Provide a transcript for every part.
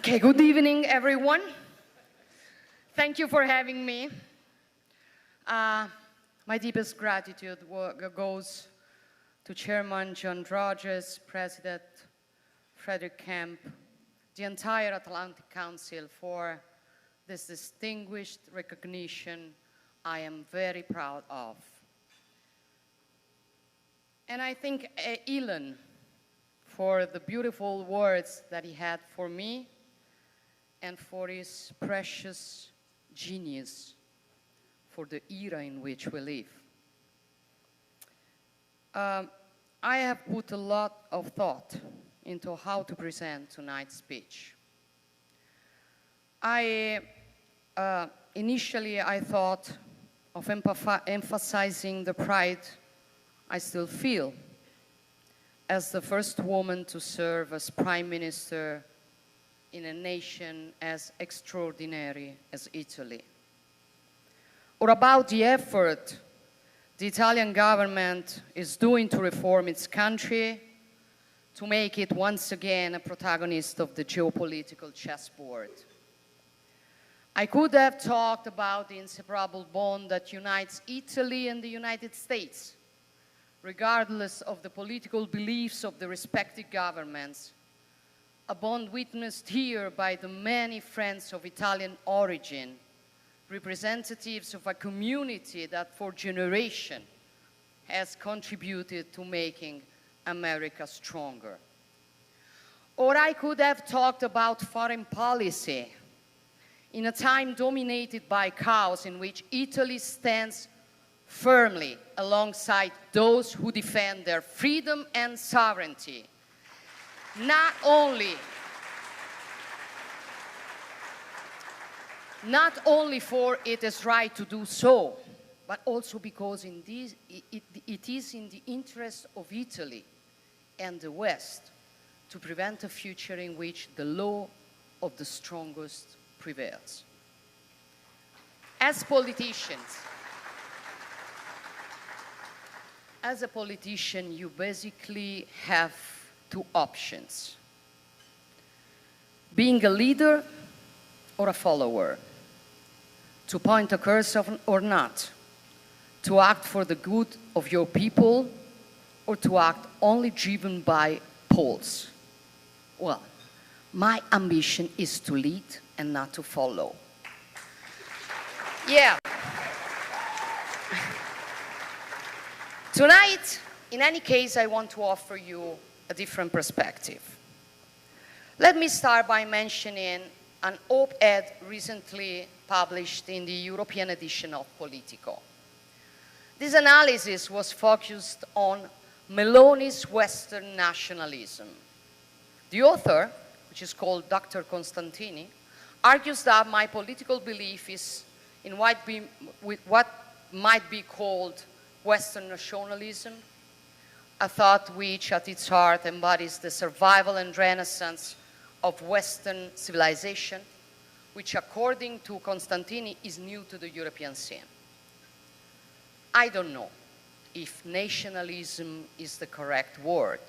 Okay, good evening, everyone. Thank you for having me. My deepest gratitude goes to Chairman John Rogers, President Frederick Kemp, the entire Atlantic Council for this distinguished recognition I am very proud of. And I thank Elon for the beautiful words that he had for me and for his precious genius for the era in which we live. I have put a lot of thought into how to present tonight's speech. Initially, I thought of emphasizing the pride I still feel as the first woman to serve as Prime Minister in a nation as extraordinary as Italy, or about the effort the Italian government is doing to reform its country to make it once again a protagonist of the geopolitical chessboard. I could have talked about the inseparable bond that unites Italy and the United States, regardless of the political beliefs of the respective governments, a bond witnessed here by the many friends of Italian origin, representatives of a community that for generations has contributed to making America stronger. Or I could have talked about foreign policy in a time dominated by chaos in which Italy stands firmly alongside those who defend their freedom and sovereignty, not only for it is right to do so, but also because it is in the interest of Italy and the West to prevent a future in which the law of the strongest prevails. As a politician, you basically have two options: being a leader or a follower, to point a cursor or not, to act for the good of your people or to act only driven by polls. Well, my ambition is to lead and not to follow. Yeah. Tonight, in any case, I want to offer you a different perspective. Let me start by mentioning an op-ed recently published in the European edition of Politico. This analysis was focused on Meloni's Western nationalism. The author, which is called Dr. Costantini, argues that my political belief is in what might be called Western nationalism, a thought which at its heart embodies the survival and renaissance of Western civilization, which according to Costantini is new to the European scene. I don't know if nationalism is the correct word,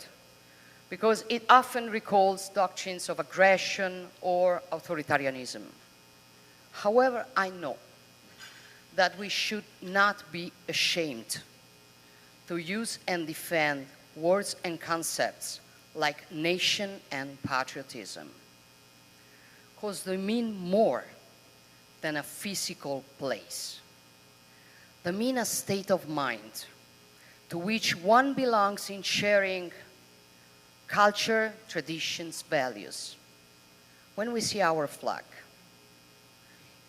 because it often recalls doctrines of aggression or authoritarianism. However, I know that we should not be ashamed to use and defend words and concepts like nation and patriotism, because they mean more than a physical place. They mean a state of mind to which one belongs in sharing culture, traditions, values. When we see our flag,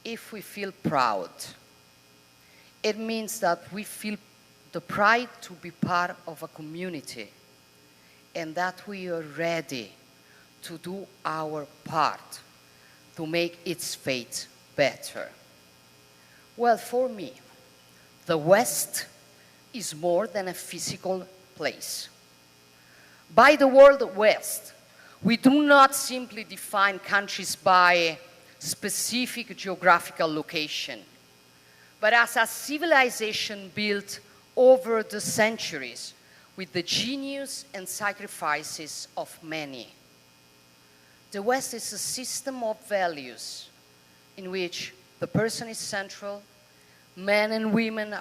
if we feel proud, it means that we feel the pride to be part of a community and that we are ready to do our part to make its fate better. Well, for me, the West is more than a physical place. By the word West, we do not simply define countries by specific geographical location, but as a civilization built over the centuries with the genius and sacrifices of many. The West is a system of values in which the person is central, men and women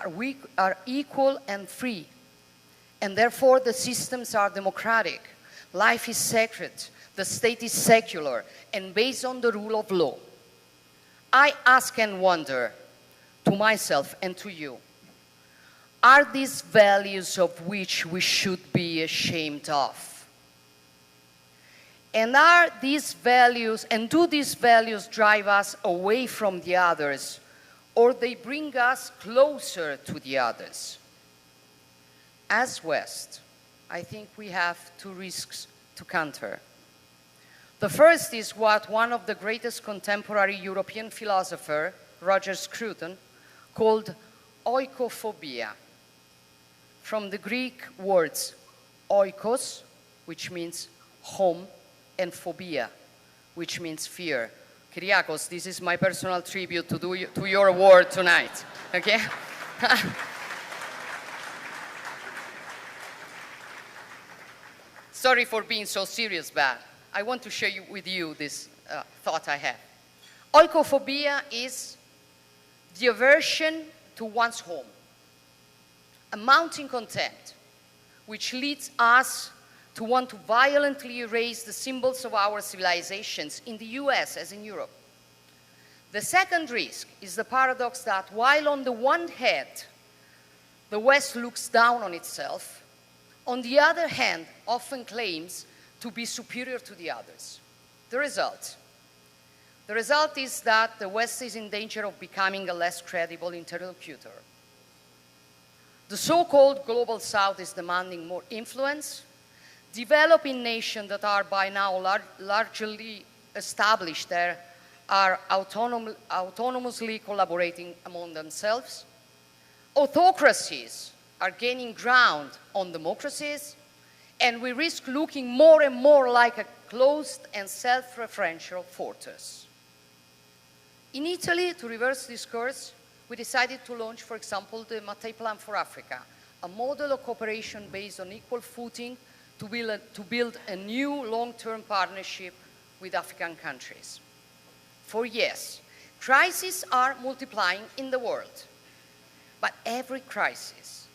are equal and free, and therefore the systems are democratic. Life is sacred, the state is secular, and based on the rule of law. I ask and wonder to myself and to you, are these values of which we should be ashamed of? And are these values, and do these values drive us away from the others, or they bring us closer to the others? As West, I think we have two risks to counter. The first is what one of the greatest contemporary European philosophers, Roger Scruton, called oikophobia, from the Greek words oikos, which means home, and phobia, which means fear. Kyriakos, this is my personal tribute to your award tonight, okay? Sorry for being so serious, but I want to share with you this thought I have. Oikophobia is the aversion to one's home, a mounting contempt, which leads us to want to violently erase the symbols of our civilizations in the US as in Europe. The second risk is the paradox that while on the one hand, the West looks down on itself, on the other hand, often claims to be superior to the others. The result is that the West is in danger of becoming a less credible interlocutor. The so-called Global South is demanding more influence. Developing nations that are by now largely established there are autonomously collaborating among themselves. Autocracies are gaining ground on democracies, and we risk looking more and more like a closed and self-referential fortress. In Italy, to reverse this course, we decided to launch, for example, the Mattei Plan for Africa, a model of cooperation based on equal footing to build a new long-term partnership with African countries. For yes, crises are multiplying in the world, but every crisis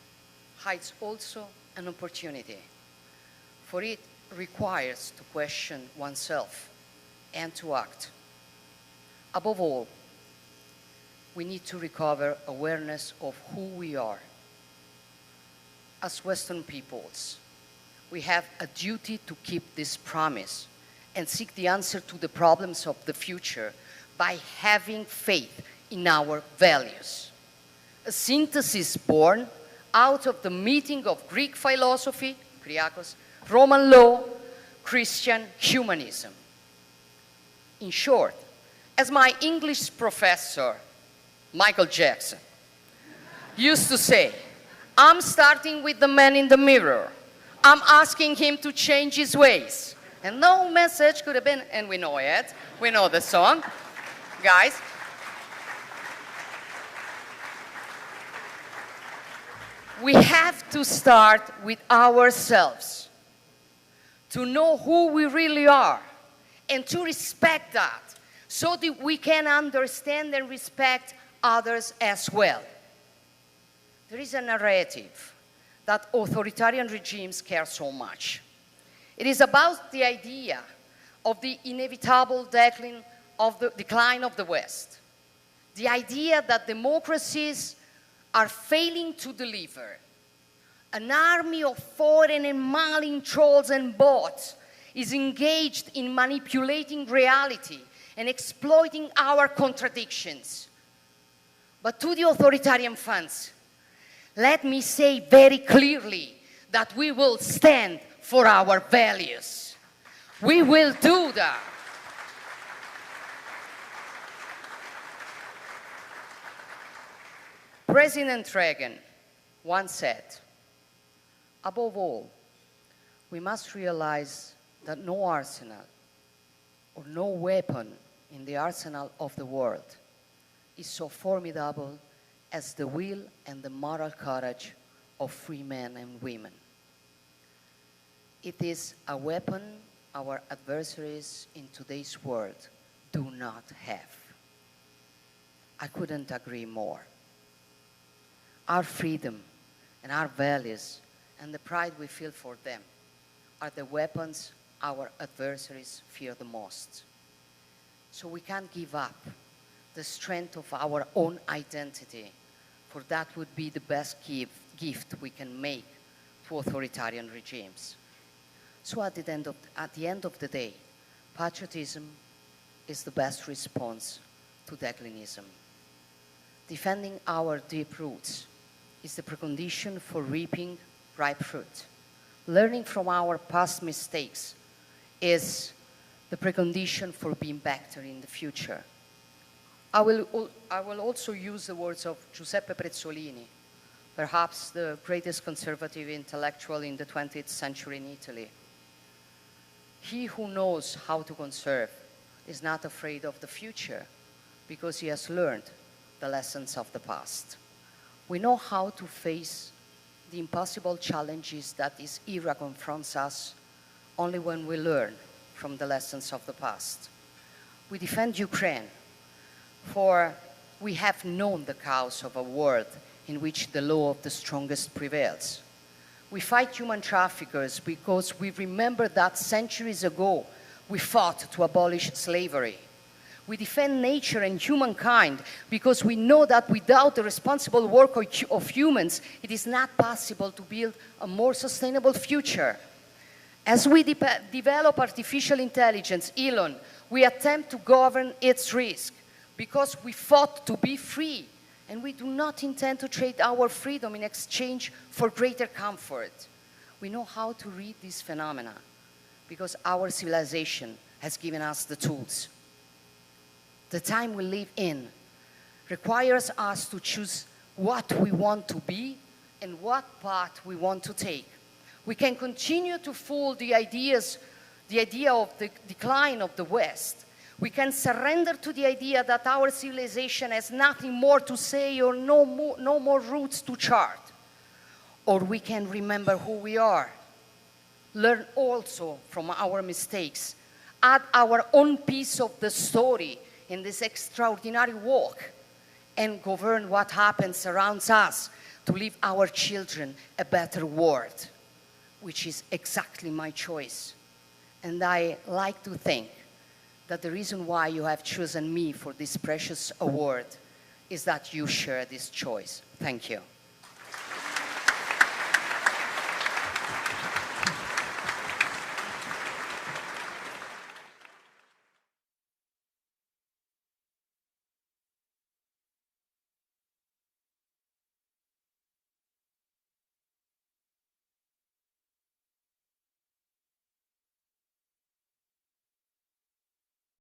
hides also an opportunity, for it requires to question oneself and to act. Above all, we need to recover awareness of who we are. As Western peoples, we have a duty to keep this promise and seek the answer to the problems of the future by having faith in our values. A synthesis born out of the meeting of Greek philosophy, Kyriakos, Roman law, Christian humanism. In short, as my English professor, Michael Jackson, used to say, I'm starting with the man in the mirror. I'm asking him to change his ways. And no message could have been, and we know it, we know the song, guys. We have to start with ourselves, to know who we really are, and to respect that, so that we can understand and respect others as well. There is a narrative that authoritarian regimes care so much. It is about the idea of the inevitable decline of the West, the idea that democracies are failing to deliver. An army of foreign and malign trolls and bots is engaged in manipulating reality and exploiting our contradictions. But to the authoritarian funds, let me say very clearly that we will stand for our values. We will do that. President Reagan once said, above all, we must realize that no arsenal or no weapon in the arsenal of the world is so formidable as the will and the moral courage of free men and women. It is a weapon our adversaries in today's world do not have. I couldn't agree more. Our freedom and our values and the pride we feel for them are the weapons our adversaries fear the most. So we can't give up the strength of our own identity, for that would be the best gift we can make to authoritarian regimes. So at the end of the day, patriotism is the best response to declinism. Defending our deep roots is the precondition for reaping ripe fruit. Learning from our past mistakes is the precondition for being better in the future. I will also use the words of Giuseppe Prezzolini, perhaps the greatest conservative intellectual in the 20th century in Italy. He who knows how to conserve is not afraid of the future because he has learned the lessons of the past. We know how to face the impossible challenges that this era confronts us only when we learn from the lessons of the past. We defend Ukraine, for we have known the chaos of a world in which the law of the strongest prevails. We fight human traffickers because we remember that centuries ago we fought to abolish slavery. We defend nature and humankind because we know that without the responsible work of humans, it is not possible to build a more sustainable future. As we develop artificial intelligence, Elon, we attempt to govern its risk because we fought to be free, and we do not intend to trade our freedom in exchange for greater comfort. We know how to read these phenomena because our civilization has given us the tools. The time we live in requires us to choose what we want to be and what path we want to take. We can continue to fool the idea of the decline of the West. We can surrender to the idea that our civilization has nothing more to say or no more routes to chart. Or we can remember who we are, learn also from our mistakes, add our own piece of the story in this extraordinary walk, and govern what happens around us to leave our children a better world, which is exactly my choice. And I like to think that the reason why you have chosen me for this precious award is that you share this choice. Thank you.